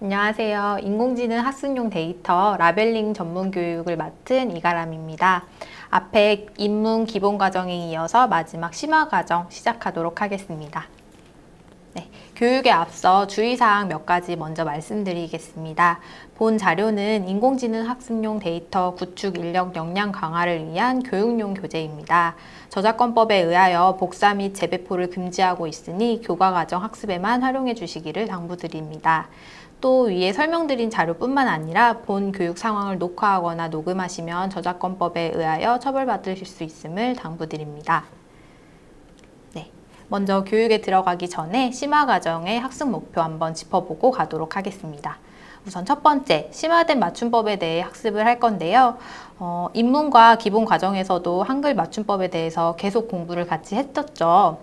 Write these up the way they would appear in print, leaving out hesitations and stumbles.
안녕하세요. 인공지능 학습용 데이터 라벨링 전문 교육을 맡은 이가람입니다. 앞에 입문 기본 과정에 이어서 마지막 심화 과정 시작하도록 하겠습니다. 네, 교육에 앞서 주의사항 몇 가지 먼저 말씀드리겠습니다. 본 자료는 인공지능 학습용 데이터 구축 인력 역량 강화를 위한 교육용 교재입니다. 저작권법에 의하여 복사 및 재배포를 금지하고 있으니 교과과정 학습에만 활용해 주시기를 당부드립니다. 또 위에 설명드린 자료뿐만 아니라 본 교육 상황을 녹화하거나 녹음하시면 저작권법에 의하여 처벌받으실 수 있음을 당부드립니다. 네, 먼저 교육에 들어가기 전에 심화 과정의 학습 목표 한번 짚어보고 가도록 하겠습니다. 우선 첫 번째, 심화된 맞춤법에 대해 학습을 할 건데요. 입문과 기본 과정에서도 한글 맞춤법에 대해서 계속 공부를 같이 했었죠.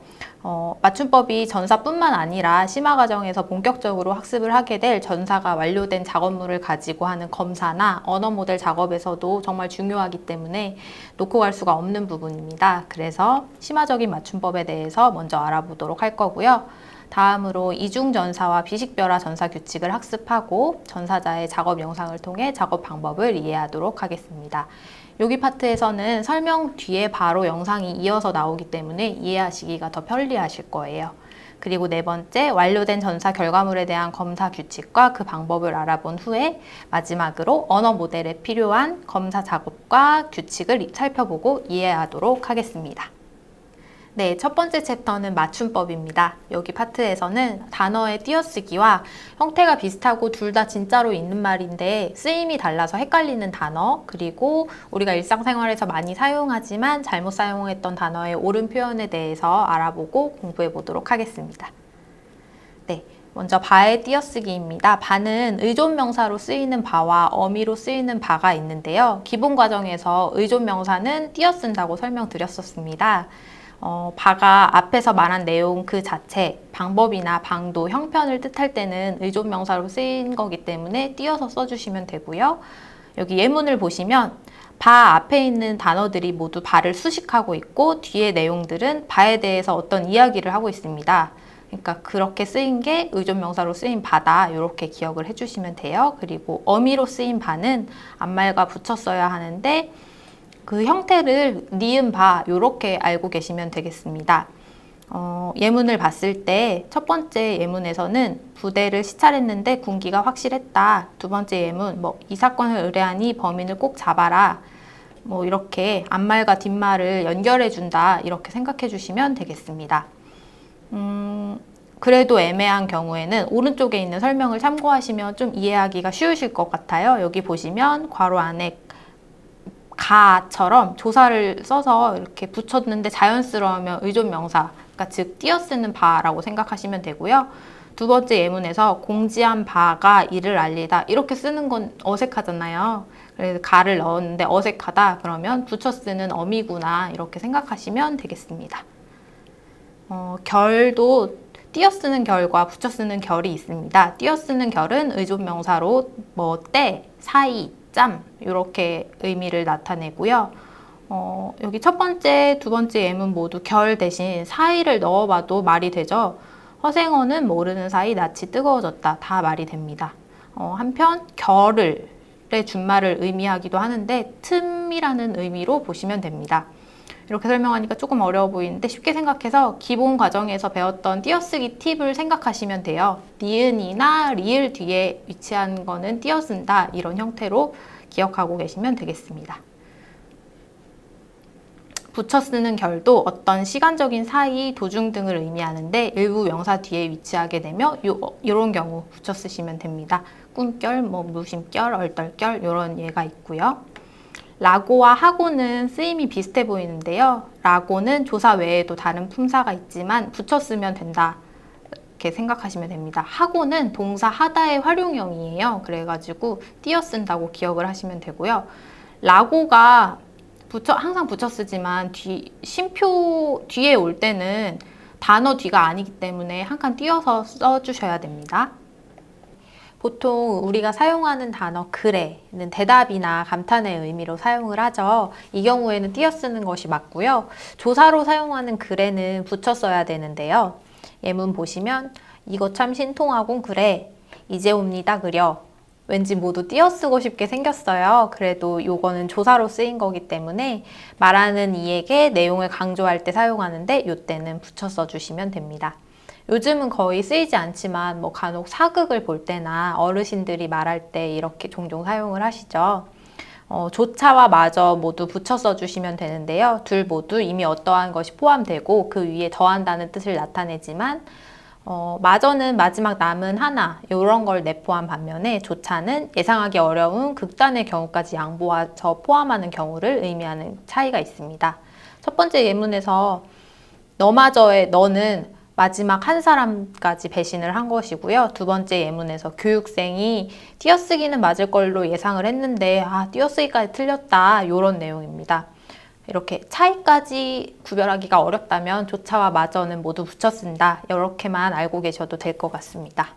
맞춤법이 전사뿐만 아니라 심화 과정에서 본격적으로 학습을 하게 될 전사가 완료된 작업물을 가지고 하는 검사나 언어 모델 작업에서도 정말 중요하기 때문에 놓고 갈 수가 없는 부분입니다. 그래서 심화적인 맞춤법에 대해서 먼저 알아보도록 할 거고요. 다음으로 이중전사와 비식별화 전사 규칙을 학습하고 전사자의 작업 영상을 통해 작업 방법을 이해하도록 하겠습니다. 여기 파트에서는 설명 뒤에 바로 영상이 이어서 나오기 때문에 이해하시기가 더 편리하실 거예요. 그리고 네 번째, 완료된 전사 결과물에 대한 검사 규칙과 그 방법을 알아본 후에 마지막으로 언어 모델에 필요한 검사 작업과 규칙을 살펴보고 이해하도록 하겠습니다. 네, 첫 번째 챕터는 맞춤법입니다. 여기 파트에서는 단어의 띄어쓰기와 형태가 비슷하고 둘 다 진짜로 있는 말인데 쓰임이 달라서 헷갈리는 단어, 그리고 우리가 일상생활에서 많이 사용하지만 잘못 사용했던 단어의 옳은 표현에 대해서 알아보고 공부해 보도록 하겠습니다. 네, 먼저 바의 띄어쓰기입니다. 바는 의존명사로 쓰이는 바와 어미로 쓰이는 바가 있는데요. 기본 과정에서 의존명사는 띄어쓴다고 설명드렸었습니다. 바가 앞에서 말한 내용 그 자체, 방법이나 방도, 형편을 뜻할 때는 의존명사로 쓰인 거기 때문에 띄어서 써주시면 되고요. 여기 예문을 보시면 바 앞에 있는 단어들이 모두 바를 수식하고 있고 뒤에 내용들은 바에 대해서 어떤 이야기를 하고 있습니다. 그러니까 그렇게 쓰인 게 의존명사로 쓰인 바다, 이렇게 기억을 해주시면 돼요. 그리고 어미로 쓰인 바는 앞말과 붙여 써야 하는데 그 형태를 니은 바 이렇게 알고 계시면 되겠습니다. 예문을 봤을 때 첫 번째 예문에서는 부대를 시찰했는데 군기가 확실했다. 두 번째 예문 이 사건을 의뢰하니 범인을 꼭 잡아라. 이렇게 앞말과 뒷말을 연결해 준다. 이렇게 생각해 주시면 되겠습니다. 그래도 애매한 경우에는 오른쪽에 있는 설명을 참고하시면 좀 이해하기가 쉬우실 것 같아요. 여기 보시면 괄호 안에 가처럼 조사를 써서 이렇게 붙였는데 자연스러우면 의존명사, 그러니까 즉 띄어쓰는 바라고 생각하시면 되고요. 두 번째 예문에서 공지한 바가 이를 알리다 이렇게 쓰는 건 어색하잖아요. 그래서 가를 넣었는데 어색하다 그러면 붙여 쓰는 어미구나 이렇게 생각하시면 되겠습니다. 결도 띄어쓰는 결과 붙여 쓰는 결이 있습니다. 띄어쓰는 결은 의존명사로 때, 사이, 짬 이렇게 의미를 나타내고요. 여기 첫 번째, 두 번째 예문 모두 결 대신 사이를 넣어봐도 말이 되죠. 허생어는 모르는 사이 낯이 뜨거워졌다. 다 말이 됩니다. 한편 결의 준말을 의미하기도 하는데 틈이라는 의미로 보시면 됩니다. 이렇게 설명하니까 조금 어려워 보이는데 쉽게 생각해서 기본 과정에서 배웠던 띄어쓰기 팁을 생각하시면 돼요. 니은이나 리을 뒤에 위치한 거는 띄어쓴다 이런 형태로 기억하고 계시면 되겠습니다. 붙여 쓰는 결도 어떤 시간적인 사이, 도중 등을 의미하는데 일부 명사 뒤에 위치하게 되며 이런 경우 붙여 쓰시면 됩니다. 꿈결, 무심결, 얼떨결 이런 예가 있고요. 라고와 하고는 쓰임이 비슷해 보이는데요. 라고는 조사 외에도 다른 품사가 있지만 붙여 쓰면 된다. 이렇게 생각하시면 됩니다. 하고는 동사 하다의 활용형이에요. 그래가지고 띄어 쓴다고 기억을 하시면 되고요. 라고가 항상 붙여 쓰지만 쉼표 뒤에 올 때는 단어 뒤가 아니기 때문에 한 칸 띄어서 써주셔야 됩니다. 보통 우리가 사용하는 단어 그래는 대답이나 감탄의 의미로 사용을 하죠. 이 경우에는 띄어 쓰는 것이 맞고요. 조사로 사용하는 그래는 붙여 써야 되는데요. 예문 보시면 이거 참 신통하곤 그래. 이제 옵니다 그려. 왠지 모두 띄어쓰고 싶게 생겼어요. 그래도 요거는 조사로 쓰인 거기 때문에 말하는 이에게 내용을 강조할 때 사용하는데 요때는 붙여 써주시면 됩니다. 요즘은 거의 쓰이지 않지만 뭐 간혹 사극을 볼 때나 어르신들이 말할 때 이렇게 종종 사용을 하시죠. 조차와 마저 모두 붙여 써주시면 되는데요. 둘 모두 이미 어떠한 것이 포함되고 그 위에 더한다는 뜻을 나타내지만 마저는 마지막 남은 하나 이런 걸 내포한 반면에 조차는 예상하기 어려운 극단의 경우까지 양보해서 포함하는 경우를 의미하는 차이가 있습니다. 첫 번째 예문에서 너마저의 너는 마지막 한 사람까지 배신을 한 것이고요. 두 번째 예문에서 교육생이 띄어쓰기는 맞을 걸로 예상을 했는데 띄어쓰기까지 틀렸다 이런 내용입니다. 이렇게 차이까지 구별하기가 어렵다면 조차와 마저는 모두 붙여 쓴다. 이렇게만 알고 계셔도 될 것 같습니다.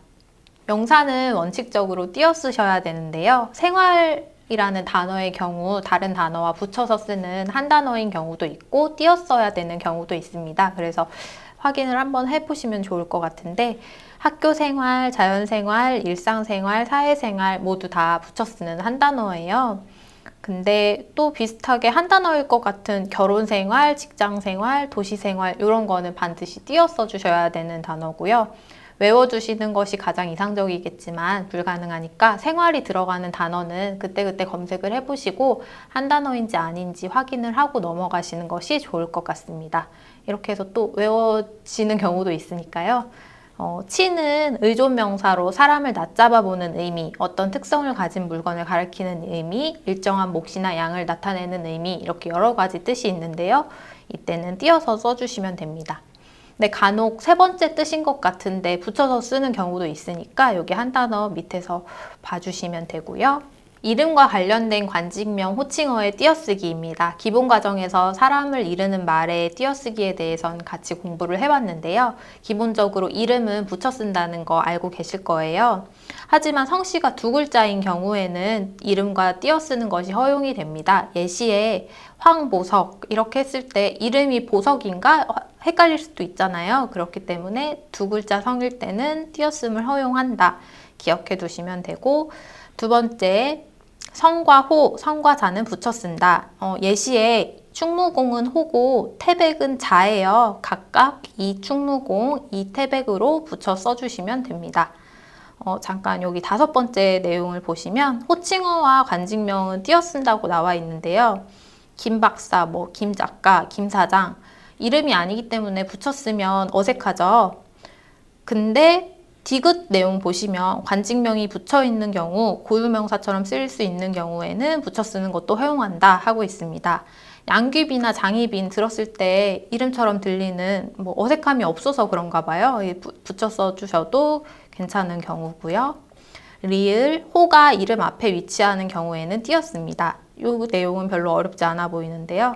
명사는 원칙적으로 띄어 쓰셔야 되는데요. 생활이라는 단어의 경우 다른 단어와 붙여서 쓰는 한 단어인 경우도 있고 띄어 써야 되는 경우도 있습니다. 그래서 확인을 한번 해보시면 좋을 것 같은데 학교 생활, 자연 생활, 일상생활, 사회생활 모두 다 붙여 쓰는 한 단어예요. 근데 또 비슷하게 한 단어일 것 같은 결혼생활, 직장생활, 도시생활 이런 거는 반드시 띄어 써주셔야 되는 단어고요. 외워두시는 것이 가장 이상적이겠지만 불가능하니까 생활이 들어가는 단어는 그때그때 검색을 해보시고 한 단어인지 아닌지 확인을 하고 넘어가시는 것이 좋을 것 같습니다. 이렇게 해서 또 외워지는 경우도 있으니까요. 치는 의존명사로 사람을 낮잡아 보는 의미, 어떤 특성을 가진 물건을 가리키는 의미, 일정한 몫이나 양을 나타내는 의미 이렇게 여러 가지 뜻이 있는데요. 이때는 띄어서 써주시면 됩니다. 근데 간혹 세 번째 뜻인 것 같은데 붙여서 쓰는 경우도 있으니까 여기 한 단어 밑에서 봐주시면 되고요. 이름과 관련된 관직명, 호칭어의 띄어쓰기입니다. 기본 과정에서 사람을 이르는 말의 띄어쓰기에 대해선 같이 공부를 해봤는데요. 기본적으로 이름은 붙여 쓴다는 거 알고 계실 거예요. 하지만 성씨가 두 글자인 경우에는 이름과 띄어 쓰는 것이 허용이 됩니다. 예시에 황보석 이렇게 했을 때 이름이 보석인가 헷갈릴 수도 있잖아요. 그렇기 때문에 두 글자 성일 때는 띄어쓰임을 허용한다. 기억해 두시면 되고 두 번째 성과 호, 성과 자는 붙여 쓴다. 예시에 충무공은 호고 태백은 자예요. 각각 이 충무공, 이 태백으로 붙여 써주시면 됩니다. 잠깐 여기 다섯 번째 내용을 보시면 호칭어와 관직명은 띄어 쓴다고 나와 있는데요. 김 박사, 김 작가, 김 사장 이름이 아니기 때문에 붙여 쓰면 어색하죠. 근데 디귿 내용 보시면 관직명이 붙여 있는 경우 고유명사처럼 쓰일 수 있는 경우에는 붙여 쓰는 것도 허용한다 하고 있습니다. 양귀비나 장희빈 들었을 때 이름처럼 들리는 어색함이 없어서 그런가 봐요. 붙여 써주셔도 괜찮은 경우고요. 리을, 호가 이름 앞에 위치하는 경우에는 띄었습니다. 이 내용은 별로 어렵지 않아 보이는데요.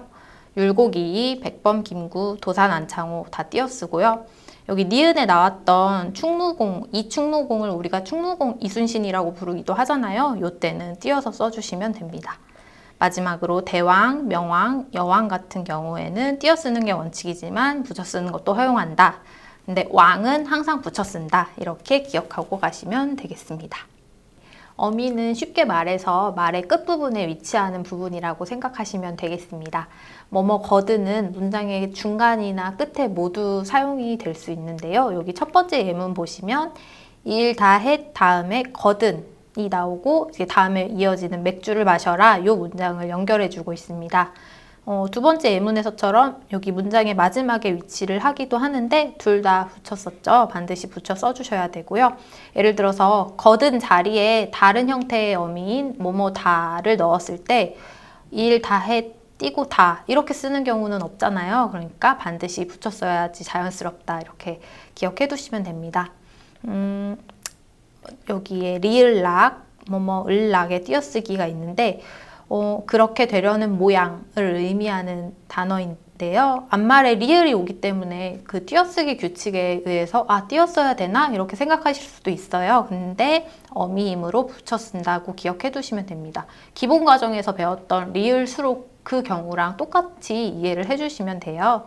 율곡이, 백범, 김구, 도산, 안창호 다 띄어쓰고요. 여기 니은에 나왔던 충무공, 이 충무공을 우리가 충무공 이순신이라고 부르기도 하잖아요. 이때는 띄어서 써주시면 됩니다. 마지막으로 대왕, 명왕, 여왕 같은 경우에는 띄어 쓰는 게 원칙이지만 붙여 쓰는 것도 허용한다. 근데 왕은 항상 붙여 쓴다. 이렇게 기억하고 가시면 되겠습니다. 어미는 쉽게 말해서 말의 끝부분에 위치하는 부분이라고 생각하시면 되겠습니다. 거드는 문장의 중간이나 끝에 모두 사용이 될 수 있는데요. 여기 첫 번째 예문 보시면 일, 다, 햇 다음에 거든이 나오고 이제 다음에 이어지는 맥주를 마셔라 이 문장을 연결해 주고 있습니다. 두 번째 예문에서처럼 여기 문장의 마지막에 위치를 하기도 하는데 둘 다 붙였었죠. 반드시 붙여 써주셔야 되고요. 예를 들어서 거든 자리에 다른 형태의 어미인 뭐뭐다를 넣었을 때 일, 다, 해, 띄고 다 이렇게 쓰는 경우는 없잖아요. 그러니까 반드시 붙여 써야지 자연스럽다 이렇게 기억해 두시면 됩니다. 여기에 리을락, 을락의 띄어쓰기가 있는데 그렇게 되려는 모양을 의미하는 단어인데요. 앞말에 리을이 오기 때문에 그 띄어쓰기 규칙에 의해서 띄어써야 되나? 이렇게 생각하실 수도 있어요. 근데 어미임으로 붙여 쓴다고 기억해 두시면 됩니다. 기본 과정에서 배웠던 리을 수록 그 경우랑 똑같이 이해를 해주시면 돼요.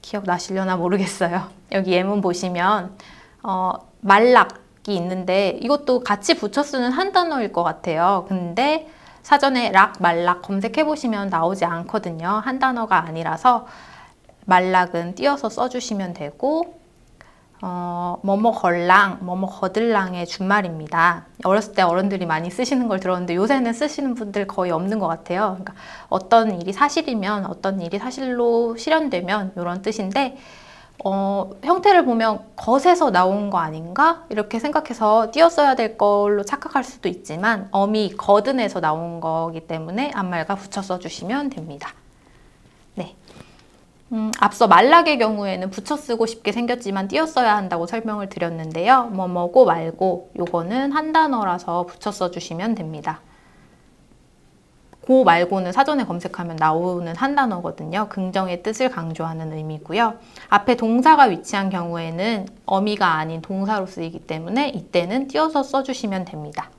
기억나시려나 모르겠어요. 여기 예문 보시면 말락, 있는데 이것도 같이 붙여 쓰는 한 단어일 것 같아요. 근데 사전에 락, 말락 검색해 보시면 나오지 않거든요. 한 단어가 아니라서 말락은 띄어서 써주시면 되고 뭐뭐 걸랑, 뭐뭐 거들랑의 준말입니다. 어렸을 때 어른들이 많이 쓰시는 걸 들었는데 요새는 쓰시는 분들 거의 없는 것 같아요. 그러니까 어떤 일이 사실이면 어떤 일이 사실로 실현되면 이런 뜻인데 형태를 보면 겉에서 나온 거 아닌가? 이렇게 생각해서 띄었어야 될 걸로 착각할 수도 있지만 어미 거든에서 나온 거기 때문에 앞말과 붙여 써주시면 됩니다. 네. 앞서 말락의 경우에는 붙여 쓰고 쉽게 생겼지만 띄어 써야 한다고 설명을 드렸는데요. 뭐뭐고 말고 요거는 한 단어라서 붙여 써주시면 됩니다. 고 말고는 사전에 검색하면 나오는 한 단어거든요. 긍정의 뜻을 강조하는 의미고요. 앞에 동사가 위치한 경우에는 어미가 아닌 동사로 쓰이기 때문에 이때는 띄어서 써주시면 됩니다.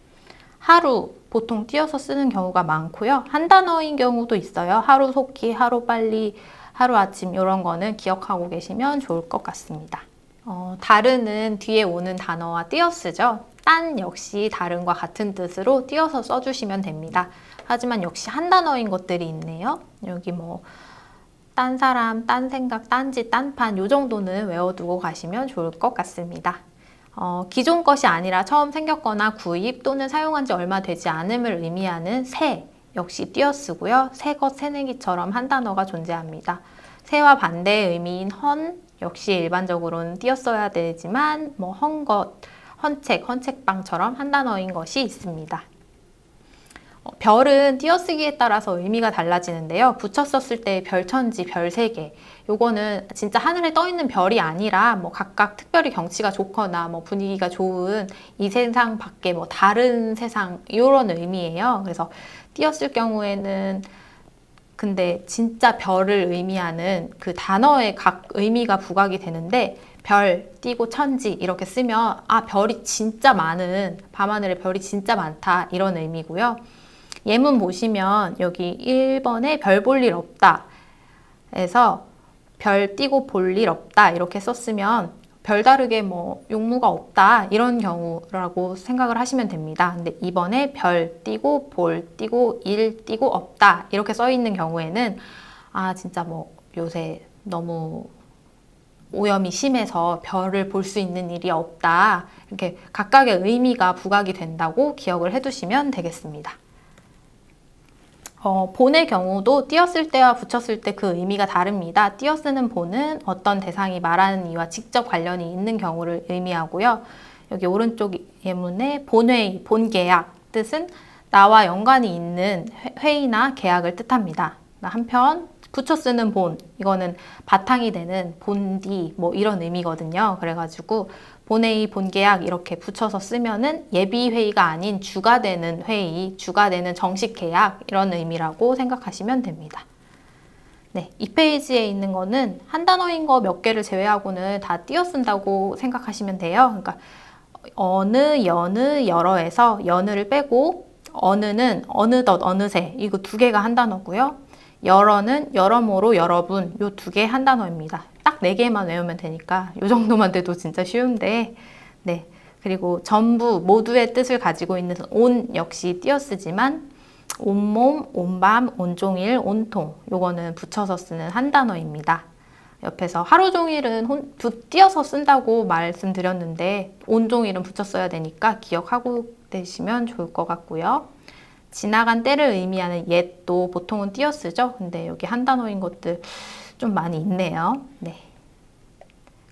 하루, 보통 띄어서 쓰는 경우가 많고요. 한 단어인 경우도 있어요. 하루 속히, 하루 빨리, 하루 아침 이런 거는 기억하고 계시면 좋을 것 같습니다. 다른은 뒤에 오는 단어와 띄어 쓰죠. 딴 역시 다른과 같은 뜻으로 띄어서 써주시면 됩니다. 하지만 역시 한 단어인 것들이 있네요. 여기 뭐 딴 사람, 딴 생각, 딴짓, 딴판 요 정도는 외워두고 가시면 좋을 것 같습니다. 기존 것이 아니라 처음 생겼거나 구입 또는 사용한 지 얼마 되지 않음을 의미하는 새 역시 띄어 쓰고요. 새것, 새내기처럼 한 단어가 존재합니다. 새와 반대의 의미인 헌 역시 일반적으로는 띄어 써야 되지만 뭐 헌것, 헌책, 헌책방처럼 한 단어인 것이 있습니다. 별은 띄어쓰기에 따라서 의미가 달라지는데요. 붙여 썼을 때 별천지, 별 3개. 요거는 진짜 하늘에 떠 있는 별이 아니라 뭐 각각 특별히 경치가 좋거나 뭐 분위기가 좋은 이 세상 밖에 뭐 다른 세상 이런 의미예요. 그래서 띄었을 경우에는 근데 진짜 별을 의미하는 그 단어에 각 의미가 부각이 되는데 별 띄고 천지 이렇게 쓰면 아 별이 진짜 많은 밤하늘에 별이 진짜 많다 이런 의미고요. 예문 보시면 여기 1번에 별 볼 일 없다 에서 별 띄고 볼 일 없다 이렇게 썼으면 별다르게 뭐 용무가 없다 이런 경우라고 생각을 하시면 됩니다. 근데 이번에 별 띄고 볼 띄고 일 띄고 없다 이렇게 써 있는 경우에는 아 진짜 뭐 요새 너무 오염이 심해서 별을 볼 수 있는 일이 없다 이렇게 각각의 의미가 부각이 된다고 기억을 해두시면 되겠습니다. 본의 경우도 띄었을 때와 붙였을 때 그 의미가 다릅니다. 띄어 쓰는 본은 어떤 대상이 말하는 이와 직접 관련이 있는 경우를 의미하고요. 여기 오른쪽 예문에 본회의, 본계약 뜻은 나와 연관이 있는 회의나 계약을 뜻합니다. 한편 붙여 쓰는 본, 이거는 바탕이 되는 본디 뭐 이런 의미거든요. 그래가지고 본회의, 본계약 이렇게 붙여서 쓰면은 예비회의가 아닌 주가 되는 회의, 주가 되는 정식 계약 이런 의미라고 생각하시면 됩니다. 네, 이 페이지에 있는 거는 한 단어인 거 몇 개를 제외하고는 다 띄어 쓴다고 생각하시면 돼요. 그러니까 어느, 여느, 여러에서 여느를 빼고 어느는 어느덧, 어느새 이거 2개가 한 단어고요. 여러는 여러모로 여러분 요 2개 한 단어입니다. 딱 4개만 외우면 되니까 요 정도만 돼도 진짜 쉬운데 네 그리고 전부 모두의 뜻을 가지고 있는 온 역시 띄어 쓰지만 온몸, 온밤, 온종일, 온통 요거는 붙여서 쓰는 한 단어입니다. 옆에서 하루 종일은 띄어서 쓴다고 말씀드렸는데 온종일은 붙여 써야 되니까 기억하고 계시면 좋을 것 같고요. 지나간 때를 의미하는 옛도 보통은 띄어 쓰죠. 근데 여기 한 단어인 것들 좀 많이 있네요. 네.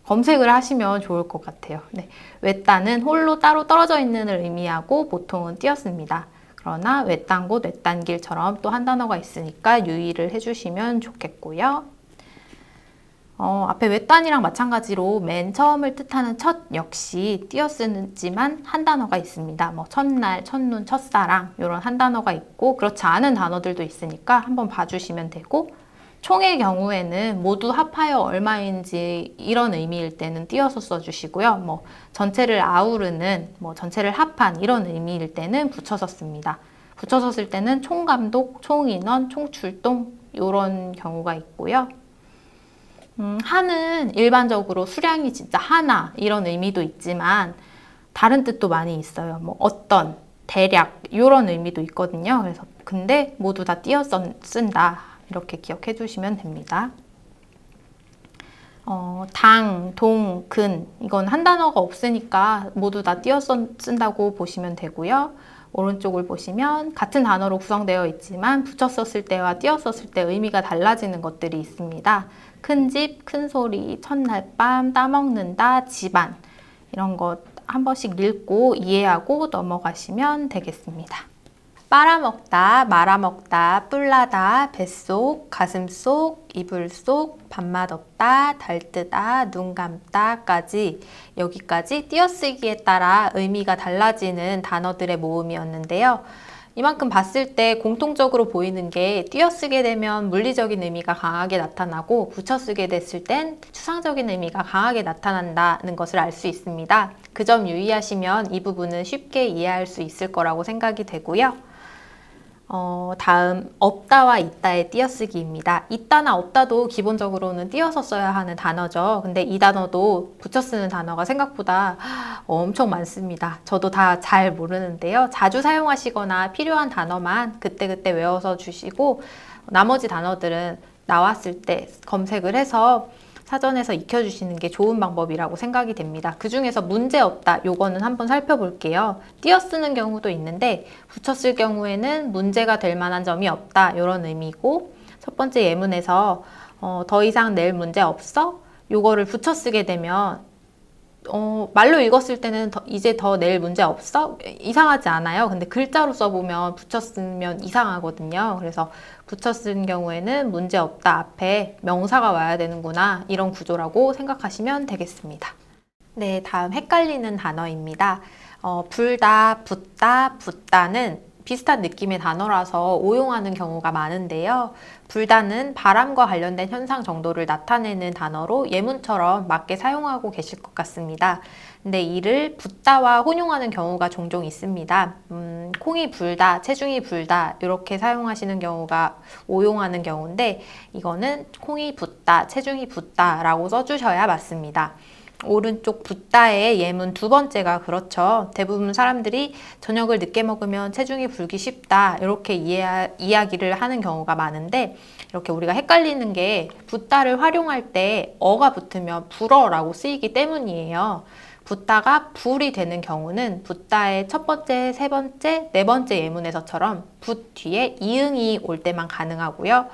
검색을 하시면 좋을 것 같아요. 네. 외딴은 홀로 따로 떨어져 있는을 의미하고 보통은 띄어 씁니다. 그러나 외딴 곳, 외딴 길처럼 또 한 단어가 있으니까 유의를 해주시면 좋겠고요. 앞에 외딴이랑 마찬가지로 맨 처음을 뜻하는 첫 역시 띄어 쓰지만 한 단어가 있습니다. 뭐 첫날, 첫눈, 첫사랑 이런 한 단어가 있고 그렇지 않은 단어들도 있으니까 한번 봐주시면 되고 총의 경우에는 모두 합하여 얼마인지 이런 의미일 때는 띄어서 써주시고요. 뭐 전체를 아우르는, 뭐 전체를 합한 이런 의미일 때는 붙여서 씁니다. 붙여서 쓸 때는 총감독, 총인원, 총출동 이런 경우가 있고요. 한은 일반적으로 수량이 진짜 하나 이런 의미도 있지만 다른 뜻도 많이 있어요. 뭐 어떤, 대략 이런 의미도 있거든요. 그래서 근데 모두 다 띄어서 쓴다. 이렇게 기억해 주시면 됩니다. 당, 동, 근 이건 한 단어가 없으니까 모두 다 띄어서 쓴다고 보시면 되고요. 오른쪽을 보시면 같은 단어로 구성되어 있지만 붙여 썼을 때와 띄어 썼을 때 의미가 달라지는 것들이 있습니다. 큰 집, 큰 소리, 첫날 밤, 따먹는다, 집안 이런 것 한 번씩 읽고 이해하고 넘어가시면 되겠습니다. 빨아먹다, 말아먹다, 뿔나다, 뱃속, 가슴속, 이불 속, 밥맛 없다, 달뜨다, 눈 감다까지 여기까지 띄어쓰기에 따라 의미가 달라지는 단어들의 모음이었는데요. 이만큼 봤을 때 공통적으로 보이는 게 띄어쓰게 되면 물리적인 의미가 강하게 나타나고 붙여쓰게 됐을 땐 추상적인 의미가 강하게 나타난다는 것을 알 수 있습니다. 그 점 유의하시면 이 부분은 쉽게 이해할 수 있을 거라고 생각이 되고요. 다음 없다와 있다의 띄어쓰기입니다. 있다나 없다도 기본적으로는 띄어서 써야 하는 단어죠. 근데 이 단어도 붙여 쓰는 단어가 생각보다 엄청 많습니다. 저도 다 잘 모르는데요. 자주 사용하시거나 필요한 단어만 그때그때 외워서 주시고 나머지 단어들은 나왔을 때 검색을 해서 사전에서 익혀주시는 게 좋은 방법이라고 생각이 됩니다. 그 중에서 문제 없다, 요거는 한번 살펴볼게요. 띄어쓰는 경우도 있는데 붙였을 경우에는 문제가 될 만한 점이 없다, 이런 의미고 첫 번째 예문에서 더 이상 낼 문제 없어? 요거를 붙여쓰게 되면 말로 읽었을 때는 이제 더 낼 문제 없어? 이상하지 않아요? 근데 글자로 써보면 붙여쓰면 이상하거든요. 그래서 붙여쓴 경우에는 문제 없다 앞에 명사가 와야 되는구나, 이런 구조라고 생각하시면 되겠습니다. 네, 다음 헷갈리는 단어입니다. 불다, 붓다, 붓다는 비슷한 느낌의 단어라서 오용하는 경우가 많은데요. 불다는 바람과 관련된 현상 정도를 나타내는 단어로 예문처럼 맞게 사용하고 계실 것 같습니다. 근데 이를 붓다와 혼용하는 경우가 종종 있습니다. 콩이 불다, 체중이 불다 이렇게 사용하시는 경우가 오용하는 경우인데 이거는 콩이 붓다, 체중이 붓다 라고 써주셔야 맞습니다. 오른쪽 붓다의 예문 두 번째가 그렇죠. 대부분 사람들이 저녁을 늦게 먹으면 체중이 불기 쉽다 이렇게 이야기를 하는 경우가 많은데 이렇게 우리가 헷갈리는 게 붓다를 활용할 때 어가 붙으면 불어라고 쓰이기 때문이에요. 붓다가 불이 되는 경우는 붓다의 첫 번째, 세 번째, 네 번째 예문에서처럼 붓 뒤에 이응이 올 때만 가능하고요.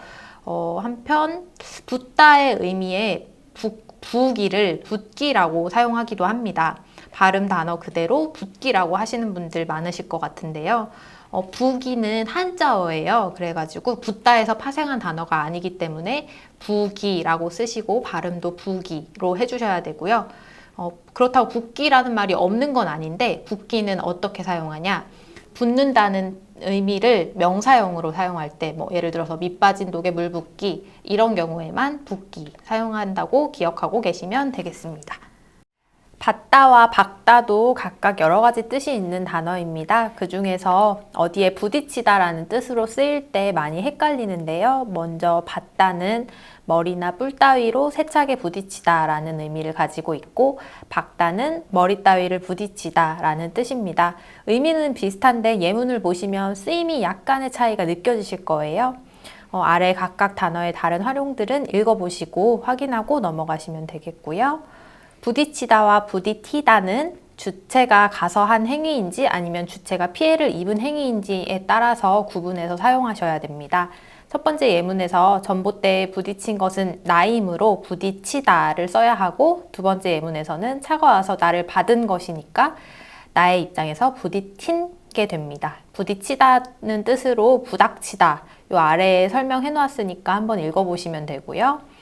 한편 붓다의 의미에 부기를 붓기라고 사용하기도 합니다. 발음 단어 그대로 붓기라고 하시는 분들 많으실 것 같은데요. 부기는 한자어예요. 그래가지고 붓다에서 파생한 단어가 아니기 때문에 부기라고 쓰시고 발음도 부기로 해주셔야 되고요. 그렇다고 붓기라는 말이 없는 건 아닌데 붓기는 어떻게 사용하냐? 붓는다는 의미를 명사형으로 사용할 때 뭐 예를 들어서 밑 빠진 독에 물 붓기 이런 경우에만 붓기 사용한다고 기억하고 계시면 되겠습니다. 받다와 박다도 각각 여러 가지 뜻이 있는 단어입니다. 그 중에서 어디에 부딪히다라는 뜻으로 쓰일 때 많이 헷갈리는데요. 먼저 받다는 머리나 뿔 따위로 세차게 부딪히다 라는 의미를 가지고 있고 박다는 머리 따위를 부딪히다 라는 뜻입니다. 의미는 비슷한데 예문을 보시면 쓰임이 약간의 차이가 느껴지실 거예요. 아래 각각 단어의 다른 활용들은 읽어보시고 확인하고 넘어가시면 되겠고요. 부딪히다와 부딪히다는 주체가 가서 한 행위인지 아니면 주체가 피해를 입은 행위인지에 따라서 구분해서 사용하셔야 됩니다. 첫 번째 예문에서 전봇대에 부딪힌 것은 나이므로 부딪히다를 써야 하고 두 번째 예문에서는 차가 와서 나를 받은 것이니까 나의 입장에서 부딪힌게 됩니다. 부딪히다는 뜻으로 부닥치다 요 아래에 설명해 놓았으니까 한번 읽어보시면 되고요.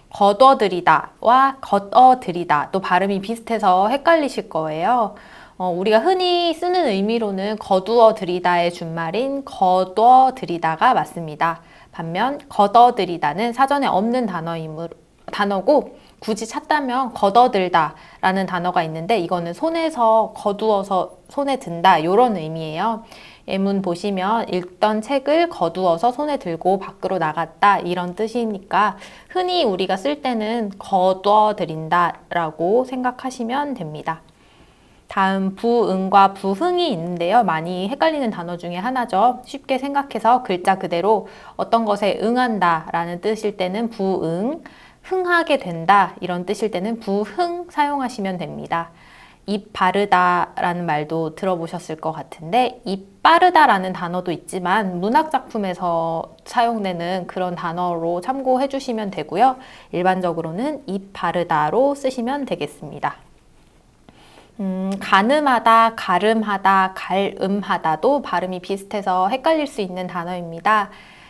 걷어들이다와 걷어들이다 또 발음이 비슷해서 헷갈리실 거예요. 우리가 흔히 쓰는 의미로는 거두어들이다의 준말인 거둬들이다가 맞습니다. 반면 걷어들이다는 사전에 없는 단어고 굳이 찾다면 걷어들다 라는 단어가 있는데 이거는 손에서 거두어서 손에 든다 이런 의미예요. 예문 보시면 읽던 책을 거두어서 손에 들고 밖으로 나갔다 이런 뜻이니까 흔히 우리가 쓸 때는 거둬들인다 라고 생각하시면 됩니다. 다음 부응과 부흥이 있는데요. 많이 헷갈리는 단어 중에 하나죠. 쉽게 생각해서 글자 그대로 어떤 것에 응한다 라는 뜻일 때는 부응, 흥하게 된다 이런 뜻일 때는 부흥 사용하시면 됩니다. 입 바르다 라는 말도 들어보셨을 것 같은데 입 빠르다 라는 단어도 있지만 문학작품에서 사용되는 그런 단어로 참고해 주시면 되고요. 일반적으로는 입 바르다로 쓰시면 되겠습니다. 가늠하다, 가름하다, 갈음하다도 발음이 비슷해서 헷갈릴 수 있는 단어입니다.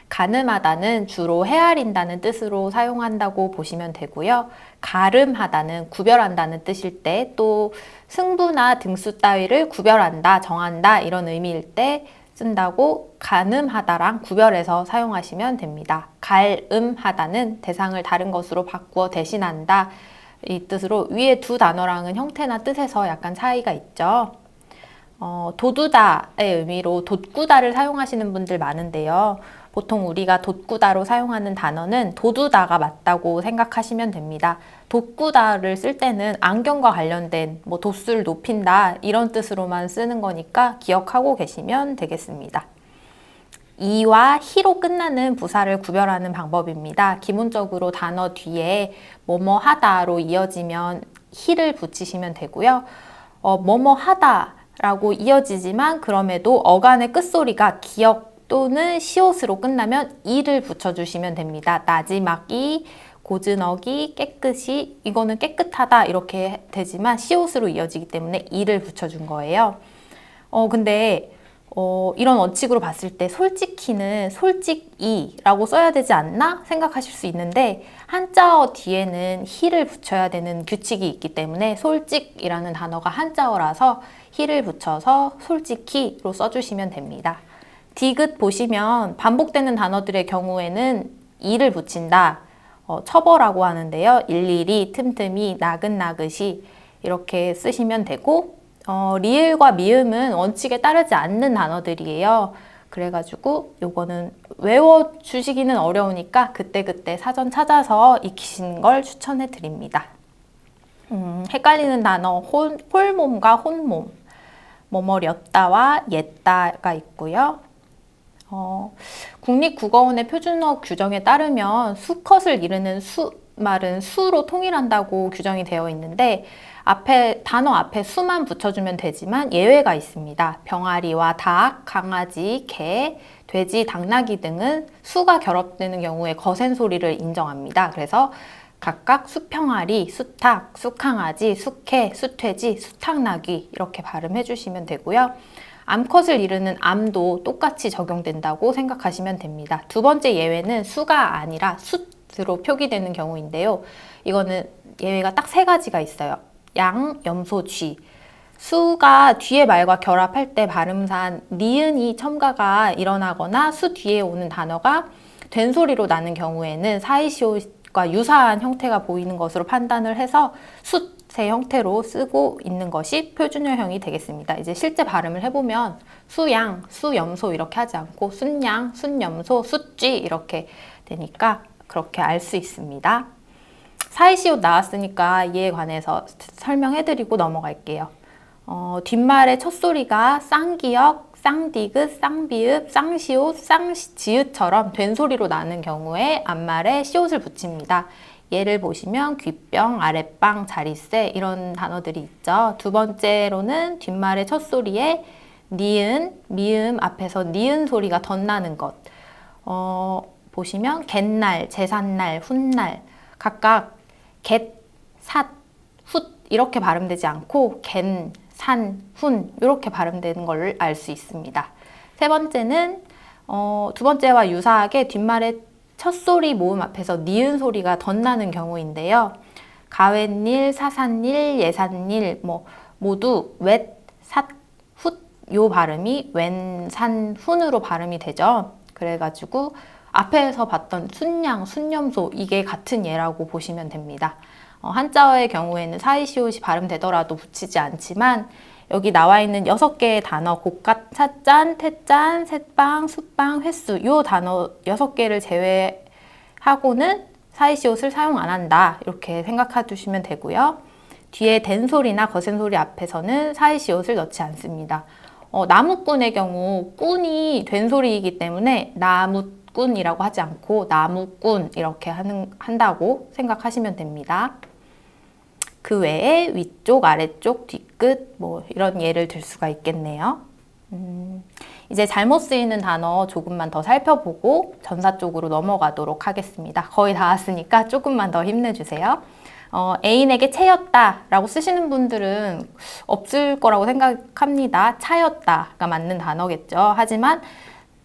가늠하다는 주로 헤아린다는 뜻으로 사용한다고 보시면 되고요. 가름하다는 구별한다는 뜻일 때, 또 승부나 등수 따위를 구별한다, 정한다 이런 의미일 때 쓴다고 가늠하다랑 구별해서 사용하시면 됩니다. 갈음하다는 대상을 다른 것으로 바꾸어 대신한다 이 뜻으로 위에 두 단어랑은 형태나 뜻에서 약간 차이가 있죠. 도두다의 의미로 돛구다를 사용하시는 분들 많은데요. 보통 우리가 돛구다로 사용하는 단어는 도두다가 맞다고 생각하시면 됩니다. 돛구다를 쓸 때는 안경과 관련된 뭐 도수를 높인다 이런 뜻으로만 쓰는 거니까 기억하고 계시면 되겠습니다. 이와 히로 끝나는 부사를 구별하는 방법입니다. 기본적으로 단어 뒤에 뭐뭐 하다로 이어지면 히를 붙이시면 되고요. 뭐뭐 하다라고 이어지지만 그럼에도 어간의 끝소리가 기역 또는 시옷으로 끝나면 이를 붙여주시면 됩니다. 나지막이, 고즈넉이, 깨끗이 이거는 깨끗하다 이렇게 되지만 시옷으로 이어지기 때문에 이를 붙여준 거예요. 근데 이런 원칙으로 봤을 때 솔직히는 솔직이라고 써야 되지 않나 생각하실 수 있는데 한자어 뒤에는 히를 붙여야 되는 규칙이 있기 때문에 솔직이라는 단어가 한자어라서 히를 붙여서 솔직히로 써주시면 됩니다. 디귿 보시면 반복되는 단어들의 경우에는 이를 붙인다. 처벌하고 하는데요. 일일이, 틈틈이, 나긋나긋이 이렇게 쓰시면 되고 리을과 미음은 원칙에 따르지 않는 단어들이에요. 그래가지고 요거는 외워주시기는 어려우니까 그때그때 사전 찾아서 익히시는 걸 추천해 드립니다. 헷갈리는 단어 홀몸과 혼몸, 뭐뭐렸다와 옛다가 있고요. 국립국어원의 표준어 규정에 따르면 수컷을 이르는 말은 수로 통일한다고 규정이 되어 있는데 단어 앞에 수만 붙여주면 되지만 예외가 있습니다. 병아리와 닭, 강아지, 개, 돼지, 당나귀 등은 수가 결합되는 경우에 거센 소리를 인정합니다. 그래서 각각 수평아리, 수탉, 수강아지, 수개, 수퇴지, 수탉나귀 이렇게 발음해 주시면 되고요. 암컷을 이르는 암도 똑같이 적용된다고 생각하시면 됩니다. 두 번째 예외는 수가 아니라 숫으로 표기되는 경우인데요. 이거는 예외가 딱 3가지가 있어요. 양, 염소, 쥐. 수가 뒤에 말과 결합할 때 발음상 니은이 첨가가 일어나거나 수 뒤에 오는 단어가 된 소리로 나는 경우에는 사이시옷과 유사한 형태가 보이는 것으로 판단을 해서 숫의 형태로 쓰고 있는 것이 표준어형이 되겠습니다. 이제 실제 발음을 해보면 수양, 수염소 이렇게 하지 않고 순양, 순염소, 숫쥐 이렇게 되니까 그렇게 알 수 있습니다. 사이시옷 나왔으니까 이에 관해서 설명해드리고 넘어갈게요. 뒷말의 첫 소리가 쌍기역, 쌍디귿, 쌍비읍, 쌍시옷, 쌍지읒처럼 된 소리로 나는 경우에 앞말에 시옷을 붙입니다. 예를 보시면 귓병, 아랫방, 자릿세 이런 단어들이 있죠. 두 번째로는 뒷말의 첫 소리에 니은, 미음 앞에서 니은 소리가 덧나는 것. 보시면 갯날, 제삿날, 훗날 각각 갯, 삿, 훗 이렇게 발음되지 않고 갠, 산, 훈 이렇게 발음되는 걸 알 수 있습니다. 세 번째는 두 번째와 유사하게 뒷말의 첫 소리 모음 앞에서 니은 소리가 덧나는 경우인데요. 가웬일, 사산일, 예산일 모두 웻, 삿, 훗 요 발음이 웬, 산, 훈으로 발음이 되죠. 그래가지고 앞에서 봤던 순양, 순염소 이게 같은 예라고 보시면 됩니다. 한자어의 경우에는 사이시옷이 발음되더라도 붙이지 않지만 여기 나와 있는 6개의 단어 곡갓, 찻잔, 태짠, 셋방, 숫방, 횟수 이 단어 6개를 제외하고는 사이시옷을 사용 안 한다 이렇게 생각해 두시면 되고요. 뒤에 된소리나 거센소리 앞에서는 사이시옷을 넣지 않습니다. 나무꾼의 경우 꾼이 된소리이기 때문에 나무꾼이라고 하지 않고 나무꾼 이렇게 한다고 생각하시면 됩니다. 그 외에 위쪽, 아래쪽, 뒤끝 뭐 이런 예를 들 수가 있겠네요. 이제 잘못 쓰이는 단어 조금만 더 살펴보고 전사 쪽으로 넘어가도록 하겠습니다. 거의 다 왔으니까 조금만 더 힘내주세요. 애인에게 채였다 라고 쓰시는 분들은 없을 거라고 생각합니다. 차였다가 맞는 단어겠죠. 하지만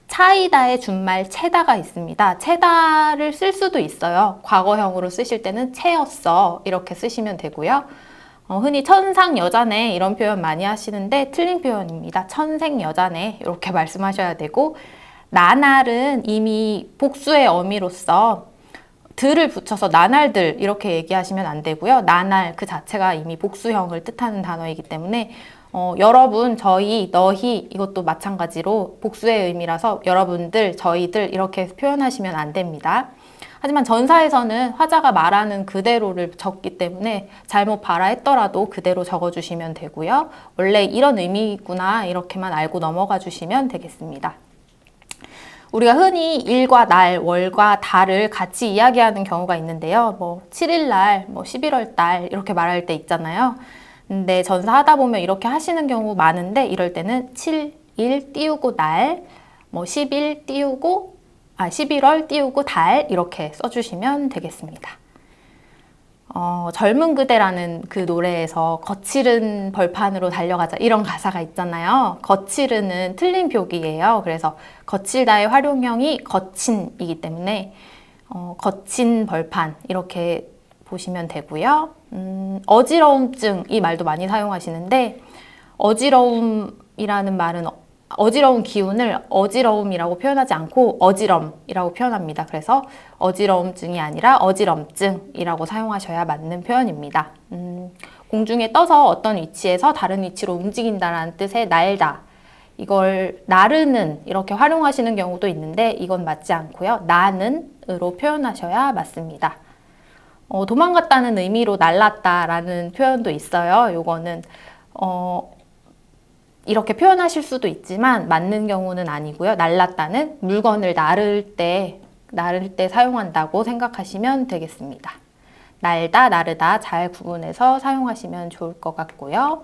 차이다의 준말 채다가 있습니다. 채다를 쓸 수도 있어요. 과거형으로 쓰실 때는 채였어 이렇게 쓰시면 되고요. 흔히 천상여자네 이런 표현 많이 하시는데 틀린 표현입니다. 천생여자네 이렇게 말씀하셔야 되고, 나날은 이미 복수의 어미로서 들을 붙여서 나날들 이렇게 얘기하시면 안 되고요. 나날 그 자체가 이미 복수형을 뜻하는 단어이기 때문에 여러분, 저희, 너희 이것도 마찬가지로 복수의 의미라서 여러분들, 저희들 이렇게 표현하시면 안 됩니다. 하지만 전사에서는 화자가 말하는 그대로를 적기 때문에 잘못 발화했더라도 그대로 적어주시면 되고요. 원래 이런 의미구나 이렇게만 알고 넘어가 주시면 되겠습니다. 우리가 흔히 일과 날, 월과 달을 같이 이야기하는 경우가 있는데요. 뭐 7일날, 뭐 11월 달 이렇게 말할 때 있잖아요. 근데 전사하다 보면 이렇게 하시는 경우 많은데 이럴 때는 7일 띄우고 날, 뭐 10일 띄우고 11월 띄우고 달 이렇게 써주시면 되겠습니다. 젊은 그대라는 그 노래에서 거칠은 벌판으로 달려가자 이런 가사가 있잖아요. 거칠은은 틀린 표기예요. 그래서 거칠다의 활용형이 거친이기 때문에 거친 벌판 이렇게 보시면 되고요. 어지러움증 이 말도 많이 사용하시는데 어지러움이라는 말은 어지러운 기운을 어지러움이라고 표현하지 않고 어지럼이라고 표현합니다. 그래서 어지러움증이 아니라 어지럼증이라고 사용하셔야 맞는 표현입니다. 공중에 떠서 어떤 위치에서 다른 위치로 움직인다라는 뜻의 날다. 이걸 나르는 이렇게 활용하시는 경우도 있는데 이건 맞지 않고요. 나는으로 표현하셔야 맞습니다. 도망갔다는 의미로 날랐다라는 표현도 있어요. 요거는 이렇게 표현하실 수도 있지만 맞는 경우는 아니고요. 날랐다는 물건을 나를 때 사용한다고 생각하시면 되겠습니다. 날다, 나르다 잘 구분해서 사용하시면 좋을 것 같고요.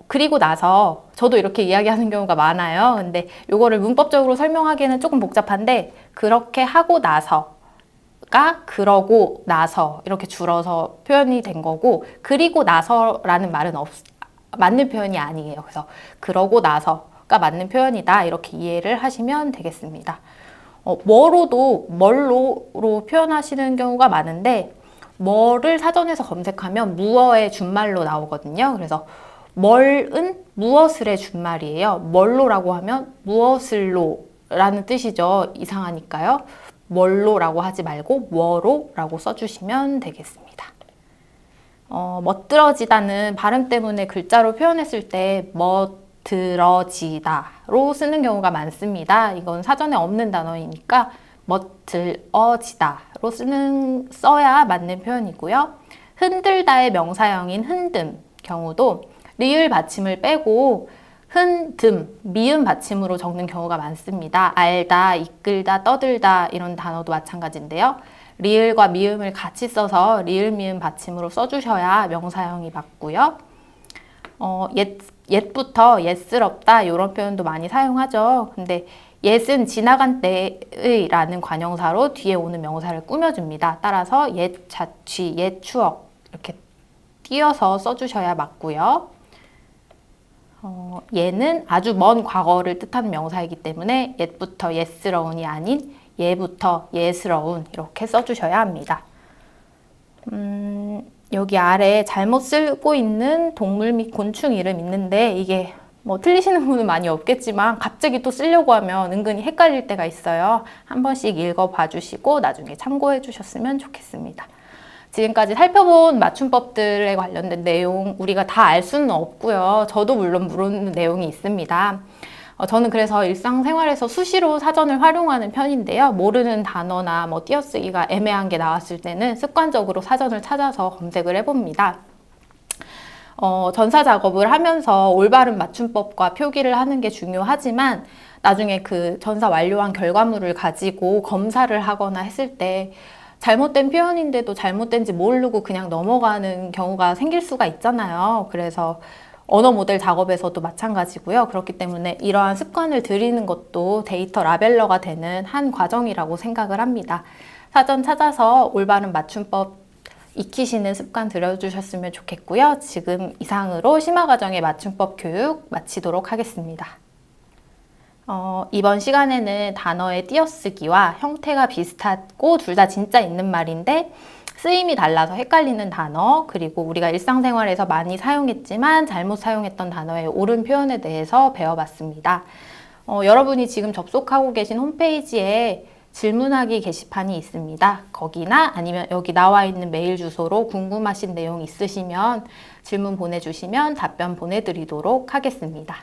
그리고 나서 저도 이렇게 이야기하는 경우가 많아요. 근데 이거를 문법적으로 설명하기에는 조금 복잡한데 그렇게 하고 나서가 그러고 나서 이렇게 줄어서 표현이 된 거고, 그리고 나서라는 말은 맞는 표현이 아니에요. 그래서 그러고 나서가 맞는 표현이다 이렇게 이해를 하시면 되겠습니다. 뭘로로 표현하시는 경우가 많은데 뭐를 사전에서 검색하면 무어의 준말로 나오거든요. 그래서 뭘은 무엇을의 준말이에요. 뭘로라고 하면 무엇을로 라는 뜻이죠. 이상하니까요. 뭘로라고 하지 말고 뭐로라고 써주시면 되겠습니다. 멋들어지다는 발음 때문에 글자로 표현했을 때 멋들어지다로 쓰는 경우가 많습니다. 이건 사전에 없는 단어이니까 멋들어지다로 써야 맞는 표현이고요. 흔들다의 명사형인 흔듦 경우도 리을 받침을 빼고 흔듦, 미음 받침으로 적는 경우가 많습니다. 알다, 이끌다, 떠들다 이런 단어도 마찬가지인데요. 리을과 미음을 같이 써서 리을, 미음 받침으로 써주셔야 명사형이 맞고요. 옛부터 옛스럽다 이런 표현도 많이 사용하죠. 근데 옛은 지나간 때의 라는 관형사로 뒤에 오는 명사를 꾸며줍니다. 따라서 옛 자취, 옛 추억 이렇게 띄어서 써주셔야 맞고요. 얘는 아주 먼 과거를 뜻하는 명사이기 때문에 옛부터 옛스러운이 아닌 예부터 예스러운 이렇게 써주셔야 합니다. 여기 아래 잘못 쓰고 있는 동물 및 곤충 이름 있는데 이게 뭐 틀리시는 분은 많이 없겠지만 갑자기 또 쓰려고 하면 은근히 헷갈릴 때가 있어요. 한 번씩 읽어봐 주시고 나중에 참고해 주셨으면 좋겠습니다. 지금까지 살펴본 맞춤법들에 관련된 내용 우리가 다 알 수는 없고요. 저도 물론 모르는 내용이 있습니다. 저는 그래서 일상생활에서 수시로 사전을 활용하는 편인데요. 모르는 단어나 뭐 띄어쓰기가 애매한 게 나왔을 때는 습관적으로 사전을 찾아서 검색을 해봅니다. 전사 작업을 하면서 올바른 맞춤법과 표기를 하는 게 중요하지만 나중에 그 전사 완료한 결과물을 가지고 검사를 하거나 했을 때 잘못된 표현인데도 잘못된지 모르고 그냥 넘어가는 경우가 생길 수가 있잖아요. 그래서 언어 모델 작업에서도 마찬가지고요. 그렇기 때문에 이러한 습관을 들이는 것도 데이터 라벨러가 되는 한 과정이라고 생각을 합니다. 사전 찾아서 올바른 맞춤법 익히시는 습관 들여주셨으면 좋겠고요. 지금 이상으로 심화과정의 맞춤법 교육 마치도록 하겠습니다. 이번 시간에는 단어의 띄어쓰기와 형태가 비슷하고 둘 다 진짜 있는 말인데 쓰임이 달라서 헷갈리는 단어, 그리고 우리가 일상생활에서 많이 사용했지만 잘못 사용했던 단어의 옳은 표현에 대해서 배워봤습니다. 여러분이 지금 접속하고 계신 홈페이지에 질문하기 게시판이 있습니다. 거기나 아니면 여기 나와 있는 메일 주소로 궁금하신 내용 있으시면 질문 보내주시면 답변 보내드리도록 하겠습니다.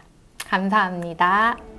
감사합니다.